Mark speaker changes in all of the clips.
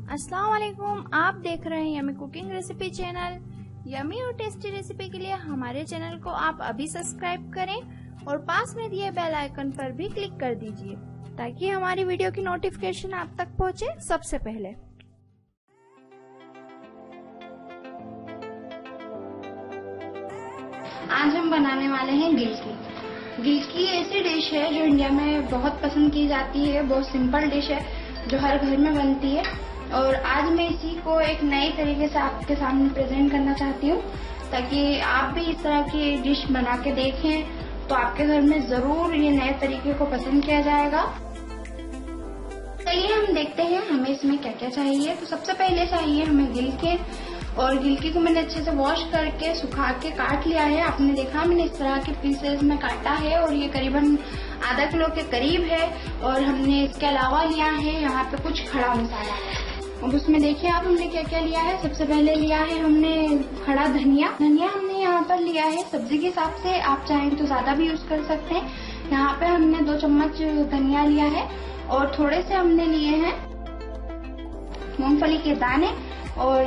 Speaker 1: अस्सलाम वालेकुम, आप देख रहे हैं yummy cooking recipe channel. Yummy और टेस्टी रेसिपी के लिए हमारे चैनल को आप अभी सब्सक्राइब करें और पास में दिए बेल आइकन पर भी क्लिक कर दीजिए ताकि हमारी वीडियो की नोटिफिकेशन आप तक पहुंचे सबसे पहले। आज हम बनाने वाले हैं गिलकी। गिलकी ऐसी डिश है जो इंडिया में बहुत पसंद की जाती है। बहुत सिंपल डिश है जो हर घर में बनती है और आज मैं इसी को एक नए तरीके से आपके सामने प्रेजेंट करना चाहती हूँ ताकि आप भी इस तरह की डिश बना के देखें तो आपके घर में जरूर ये नए तरीके को पसंद किया जाएगा। चलिए हम देखते हैं हमें इसमें क्या क्या चाहिए। तो सबसे पहले चाहिए हमें गिलके, और गिलकी को मैंने अच्छे से वॉश करके सुखा के काट लिया है। आपने देखा मैंने इस तरह के पीसेस में काटा है और ये करीबन आधा किलो के करीब है। और हमने इसके अलावा लिया है यहाँ पे कुछ खड़ा मसाला। अब उसमें देखिए आप हमने क्या क्या लिया है। सबसे पहले लिया है हमने खड़ा धनिया। धनिया हमने यहाँ पर लिया है सब्जी के हिसाब से, आप चाहें तो ज्यादा भी यूज कर सकते हैं। यहाँ पे हमने 2 चम्मच धनिया लिया है और थोड़े से हमने लिए हैं मूंगफली के दाने और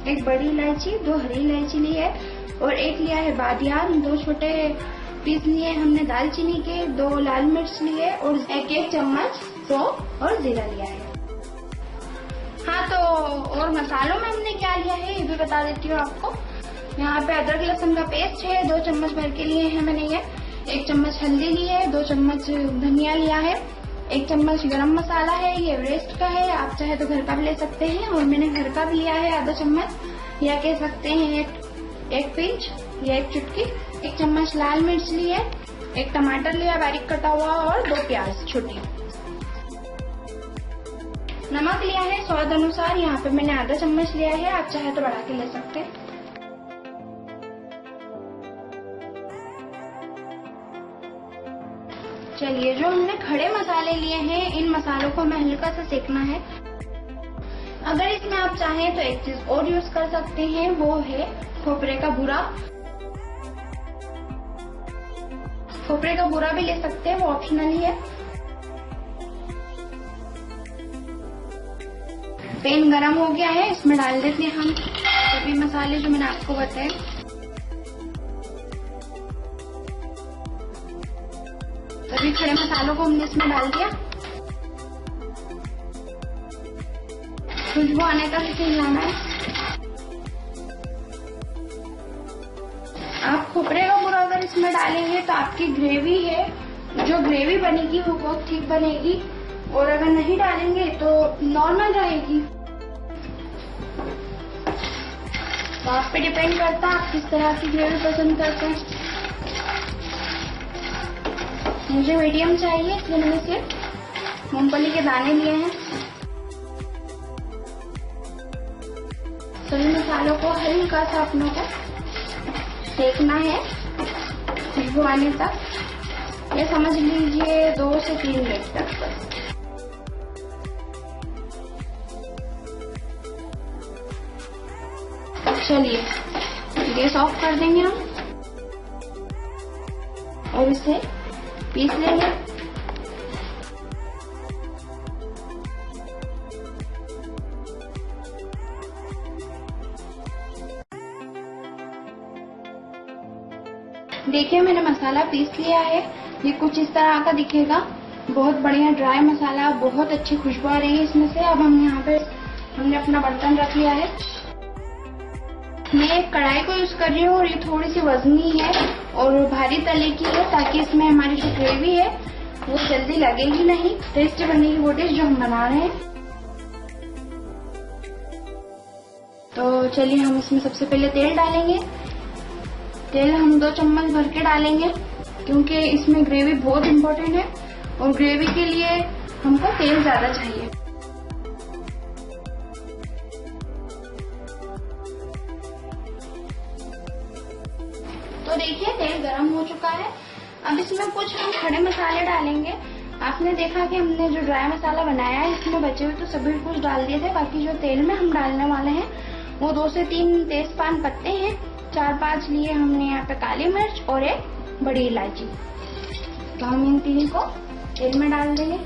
Speaker 1: एक बड़ी इलायची, 2 हरी इलायची ली है और एक लिया है बादियान, 2 छोटे पीस लिए हमने दालचीनी के, 2 लाल मिर्च लिए और एक चम्मच सौंफ और जीरा लिया है। हाँ, तो और मसालों में हमने क्या लिया है ये भी बता देती हूँ आपको। यहाँ पे अदरक लहसुन का पेस्ट है, 2 चम्मच भर के लिए है मैंने ये। 1 चम्मच हल्दी ली है, 2 चम्मच धनिया लिया है, 1 चम्मच गरम मसाला है, ये एवरेस्ट का है, आप चाहे तो घर का भी ले सकते हैं और मैंने घर का भी लिया है आधा चम्मच, या कह सकते हैं एक पिंच या एक चुटकी। 1 चम्मच लाल मिर्च ली है, 1 टमाटर लिया बारीक कटा हुआ और 2 प्याज छोटी। नमक लिया है स्वाद अनुसार, यहाँ पे मैंने आधा चम्मच लिया है, आप चाहे तो बढ़ा के ले सकते हैं। चलिए, जो हमने खड़े मसाले लिए हैं इन मसालों को हमें हल्का सा सेकना है। अगर इसमें आप चाहें तो एक चीज और यूज कर सकते हैं, वो है खोपरे का बूरा। खोपरे का बूरा भी ले सकते हैं, वो ऑप्शनल ही है। पैन गरम हो गया है, इसमें डाल देते हैं हम सभी मसाले जो मैंने आपको बताए। सभी खड़े मसालों को हमने इसमें डाल दिया। खुशबू आने तक इसे हिलाना है। आप खोपरे का बूरा अगर इसमें डालेंगे तो आपकी ग्रेवी है, जो ग्रेवी बनेगी वो बहुत ठीक बनेगी, और अगर नहीं डालेंगे तो नॉर्मल रहेगी। तो आप पे डिपेंड करता है आप किस तरह की ग्रेवी पसंद करते हैं। मुझे मीडियम चाहिए इसलिए मैंने सिर्फ मूंगफली के दाने लिए हैं। सभी मसालों को हल्का सा अपनों को सेकना है खुशबू आने तक। ये समझ लीजिए 2 से 3 मिनट तक बस। चलिए गैस ऑफ कर देंगे हम और इसे पीस लेंगे। देखिए मैंने मसाला पीस लिया है, ये कुछ इस तरह का दिखेगा। बहुत बढ़िया ड्राई मसाला, बहुत अच्छी खुशबू आ रही है इसमें से। अब हम यहाँ पे हमने अपना बर्तन रख लिया है। मैं एक कढ़ाई को यूज कर रही हूँ और ये थोड़ी सी वजनी है और भारी तले की है ताकि इसमें हमारी जो ग्रेवी है वो जल्दी लगेगी नहीं, टेस्टी बनेगी वो डिश जो हम बना रहे हैं। तो चलिए हम इसमें सबसे पहले तेल डालेंगे। तेल हम 2 चम्मच भर के डालेंगे क्योंकि इसमें ग्रेवी बहुत इम्पोर्टेंट है और ग्रेवी के लिए हमको तेल ज्यादा चाहिए। तो देखिए तेल गरम हो चुका है। अब इसमें कुछ हम खड़े मसाले डालेंगे। आपने देखा कि हमने जो ड्राई मसाला बनाया है इसमें बचे हुए तो सभी कुछ डाल दिए थे। बाकी जो तेल में हम डालने वाले हैं वो 2 से 3 तेजपान पत्ते हैं, 4-5 लिए हमने यहाँ पे काली मिर्च और एक बड़ी इलायची। तो हम इन 3 को तेल में डाल देंगे।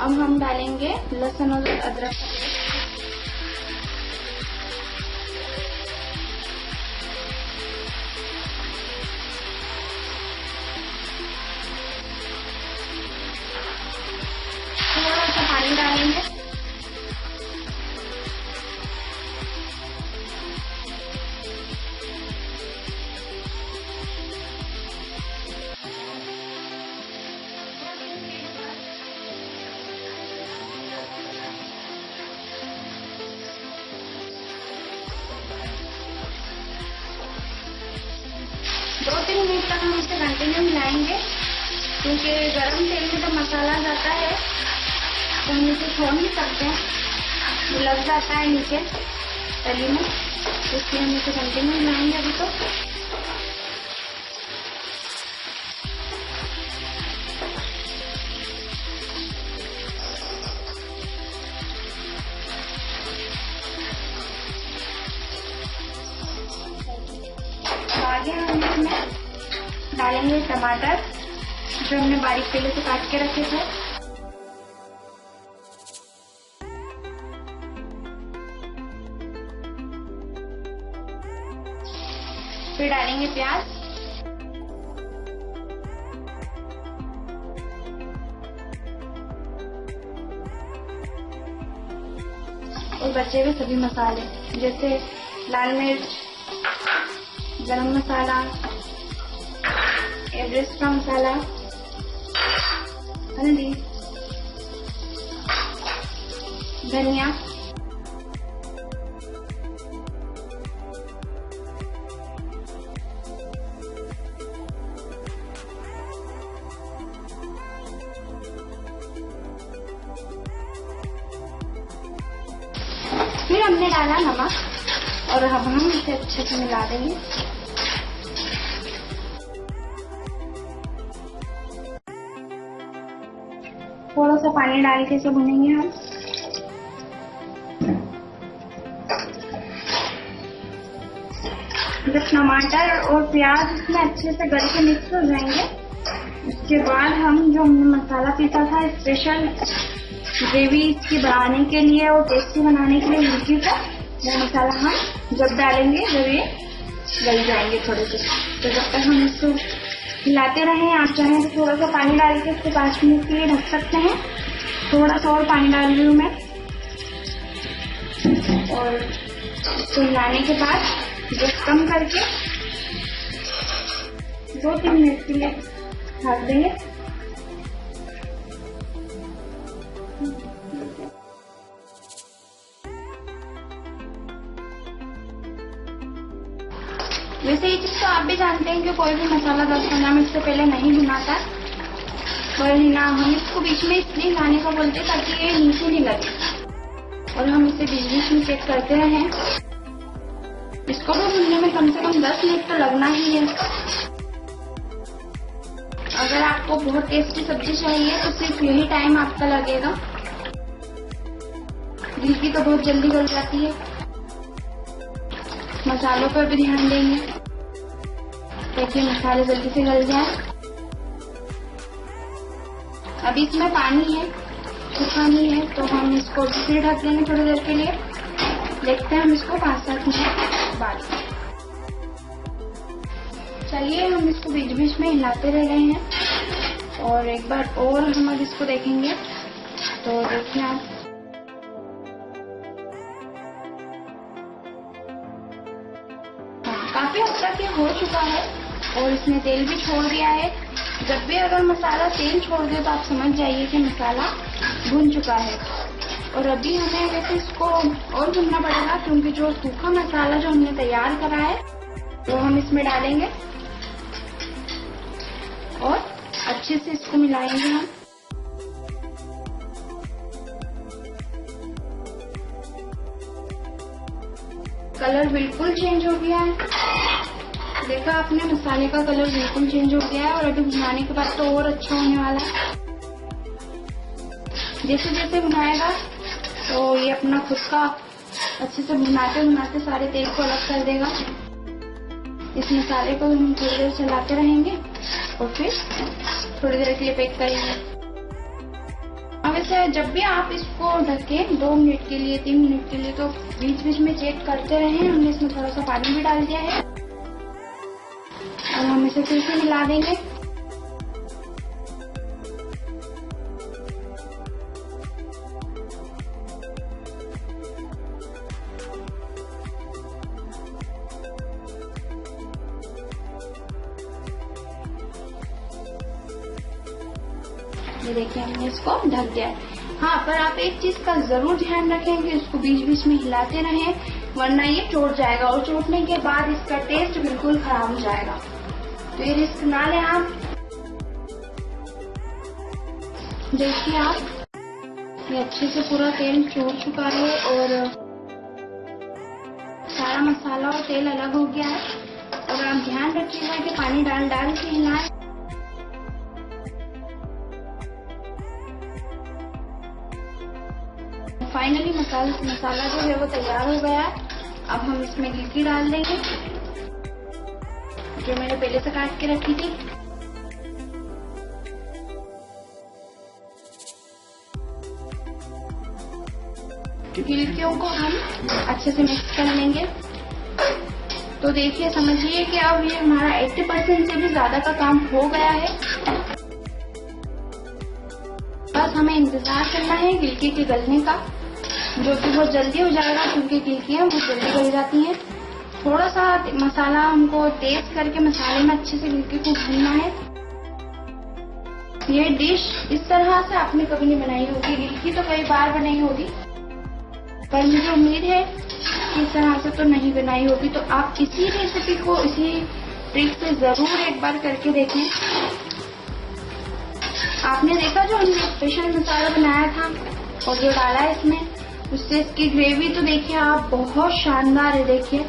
Speaker 1: अब हम डालेंगे लहसुन और अदरक का पेस्ट। थोड़ा सा पानी डालेंगे। दो 3 मिनट तक हम इसे कंटिन्यू मिलाएंगे, क्योंकि गरम तेल में तो मसाला जाता है तो हम इसे छोड़ नहीं सकते, लग जाता है नीचे तली में, इसलिए हम इसे कंटिन्यू मिलाएंगे अभी तो। आगे हम इसमें डालेंगे टमाटर जो हमने बारीक पहले से काट के रखे थे। फिर डालेंगे प्याज, और बचे हुए सभी मसाले जैसे लाल मिर्च, गरम मसाला, एवरेस्ट का मसाला, हल्दी, धनिया, फिर हमने डाला नमक, और अब हम इसे अच्छे से मिला देंगे। थोड़ा सा पानी डाल के इसे भुनेंगे हम। जब टमाटर और प्याज इसमें अच्छे से गल के मिक्स हो जाएंगे, उसके बाद हम जो हमने मसाला पीसा था स्पेशल ग्रेवी इसकी बनाने के लिए और टेस्टी बनाने के लिए मिर्ची का, वो मसाला हम जब डालेंगे जब ये गल जाएंगे थोड़े से। तो जब तक हम इसको हिलाते रहें, आप चाहें तो थोड़ा सा पानी डाल के इसको 5 मिनट के लिए ढक सकते हैं। थोड़ा सा और पानी डाल रही हूँ मैं, और इसको हिलाने के बाद गैस कम करके 2-3 मिनट के लिए ढक देंगे। वैसे ये चीज तो आप भी जानते हैं कि कोई भी मसाला 10-15 मिनट से पहले नहीं भुनाता, पर ना हम इसको बीच में इसलिए हिलाने का बोलते हैं ताकि ये नीचे नहीं लगे, और हम इसे बीच में चेक करते रहें। इसको भी भुनने में कम से कम 10 मिनट तो लगना ही है। अगर आपको बहुत टेस्टी सब्जी चाहिए तो सिर्फ यही टाइम आपका लगेगा। गिलकी तो बहुत जल्दी गल जाती है। मसालों पर भी ध्यान देंगे ताकि मसाले जल्दी से गल जाए। अभी इसमें पानी है, सूखा नहीं है, तो हम इसको फिर ढक देंगे थोड़ी देर के लिए। देखते हैं हम इसको 5-7 मिनट बाद। चलिए हम इसको बीच बीच में हिलाते रह रहे हैं, और एक बार और हम अब इसको देखेंगे। तो देखिए आप, काफी हद तक ये हो चुका है और इसने तेल भी छोड़ दिया है। जब भी अगर मसाला तेल छोड़ दे तो आप समझ जाइए कि मसाला भुन चुका है। और अभी हमें वैसे इसको और भुनना पड़ेगा, क्योंकि जो सूखा मसाला जो हमने तैयार करा है वो हम इसमें डालेंगे और अच्छे से इसको मिलाएंगे हम। कलर बिल्कुल चेंज हो गया है, देखा आपने, मसाले का कलर बिल्कुल चेंज हो गया है। और अभी भुनाने के बाद तो और अच्छा होने वाला है। जैसे जैसे भुनाएगा तो ये अपना खुद का अच्छे से भुनाते भुनाते सारे तेल को अलग कर देगा। इस मसाले को हम थोड़ी देर चलाते रहेंगे और फिर थोड़ी देर के लिए पैक करेंगे। अब वैसे जब भी आप इसको ढकें 2 मिनट के लिए 3 मिनट के लिए तो बीच बीच में चेक करते रहें। हमने इसमें थोड़ा सा पानी भी डाल दिया है और हम इसे फिर से मिला देंगे। ये देखिए हमने इसको ढक दिया है। हाँ, पर आप एक चीज का जरूर ध्यान रखें कि इसको बीच बीच में हिलाते रहें, वरना ये चोट जाएगा और चोटने के बाद इसका टेस्ट बिल्कुल खराब हो जाएगा। तो ये रिस्क ना लें आप। देखिए आप, ये अच्छे से पूरा तेल छोड़ चुका है और सारा मसाला और तेल अलग हो गया है। और आप ध्यान रखिएगा कि पानी डाल डाल के हिलाएं। फाइनली मसाला जो है वो तैयार हो गया है। अब हम इसमें गिलकी डाल देंगे जो मैंने पहले से काट के रखी थी। गिलकियों को हम अच्छे से मिक्स कर लेंगे। तो देखिए, समझिए कि अब ये हमारा 80% से भी ज्यादा का काम हो गया है। बस हमें इंतजार करना है गिलकी के गलने का, जो कि बहुत जल्दी हो जाएगा क्योंकि गिलकियाँ बहुत जल्दी गल जाती हैं। थोड़ा सा मसाला हमको तेज करके मसाले में अच्छे से गिलकी को भूनना है। ये डिश इस तरह से आपने कभी नहीं बनाई होगी, गिलकी तो कई बार बनाई होगी, पर मुझे उम्मीद है कि इस तरह से तो नहीं बनाई होगी। तो आप इसी रेसिपी को इसी ट्रिक से जरूर एक बार करके देखें। आपने देखा जो हमने स्पेशल मसाला बनाया था और जो डाला है इसमें, उससे इसकी ग्रेवी तो देखिए आप बहुत शानदार है। देखिए,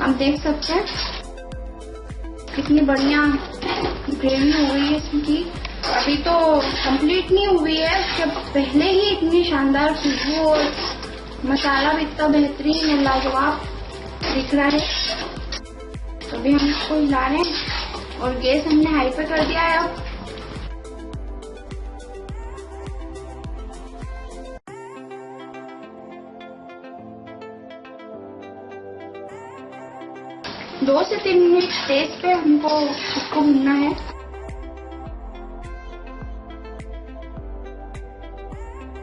Speaker 1: आप देख सकते हैं कितनी बढ़िया ग्रेवी हो गई है इसकी। अभी तो कंप्लीट नहीं हुई है, उसके पहले ही इतनी शानदार खुशबू और मसाला भी इतना बेहतरीन और लाजवाब दिख रहा है। तो अभी हम इसको हिला रहे हैं और गैस हमने हाई पे कर दिया है। अब दो से 3 मिनट तेज पे हमको इसको भूनना है।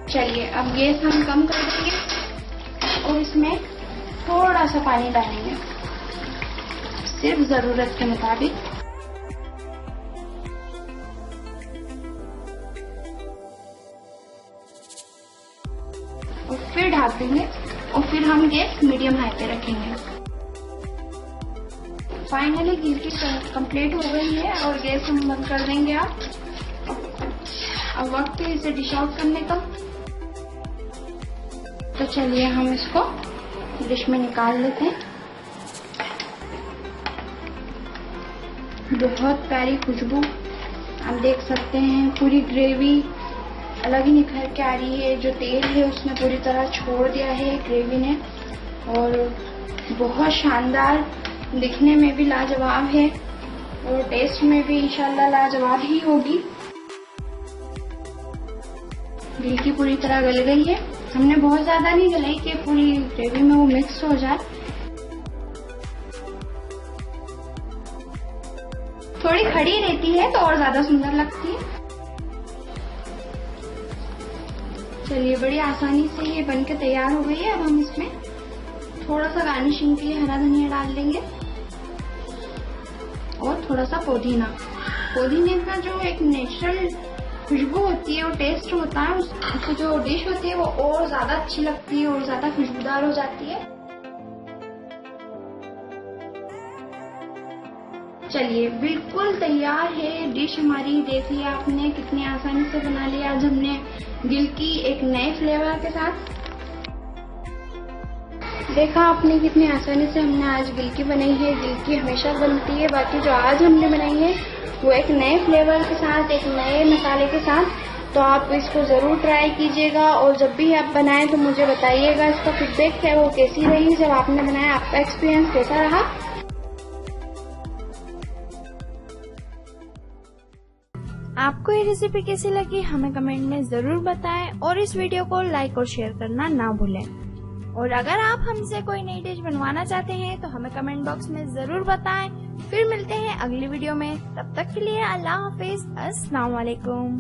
Speaker 1: चलिए, अब गैस हम कम कर देंगे और इसमें थोड़ा सा पानी डालेंगे, सिर्फ जरूरत के मुताबिक। और फिर ढक देंगे और फिर हम गैस मीडियम हाई पे रखेंगे। फाइनली गिलकी कंप्लीट हो गई है और गैस हम बंद कर देंगे। अब वक्त है इसे डिश आउट करने का। तो चलिए हम इसको डिश में निकाल लेते हैं। बहुत प्यारी खुशबू आप देख सकते हैं, पूरी ग्रेवी अलग ही निखर के आ रही है। जो तेल है उसने पूरी तरह छोड़ दिया है ग्रेवी ने, और बहुत शानदार, दिखने में भी लाजवाब है और टेस्ट में भी इंशाल्लाह लाजवाब ही होगी। गिलकी पूरी तरह गल गई है। हमने बहुत ज्यादा नहीं गलाई कि पूरी ग्रेवी में वो मिक्स हो जाए, थोड़ी खड़ी रहती है तो और ज्यादा सुंदर लगती है। चलिए, बड़ी आसानी से ये बनके तैयार हो गई है। अब हम इसमें थोड़ा सा गार्निशिंग के लिए हरा धनिया डाल देंगे और थोड़ा सा पुदीना। पुदीने का जो एक नेचुरल खुशबू होती है और टेस्ट होता है, उससे जो डिश होती है वो और ज्यादा अच्छी लगती है और ज्यादा खुशबूदार हो जाती है। चलिए, बिल्कुल तैयार है डिश हमारी। देख लिया आपने कितनी आसानी से बना लिया आज हमने गिलकी एक नए फ्लेवर के साथ। देखा आपने कितनी आसानी से हमने आज गिलकी बनाई है। गिलकी हमेशा बनती है, बाकी जो आज हमने बनाई है वो एक नए फ्लेवर के साथ, एक नए मसाले के साथ। तो आप इसको जरूर ट्राई कीजिएगा और जब भी आप बनाएं तो मुझे बताइएगा इसका फीडबैक है वो कैसी रही, जब आपने बनाया आपका एक्सपीरियंस कैसा रहा।
Speaker 2: आपको ये रेसिपी कैसी लगी हमें कमेंट में जरूर बताएं और इस वीडियो को लाइक और शेयर करना ना भूलें। और अगर आप हमसे कोई नई डिश बनवाना चाहते हैं तो हमें कमेंट बॉक्स में जरूर बताएं। फिर मिलते हैं अगली वीडियो में, तब तक के लिए अल्लाह हाफिज, अस्सलाम वालेकुम।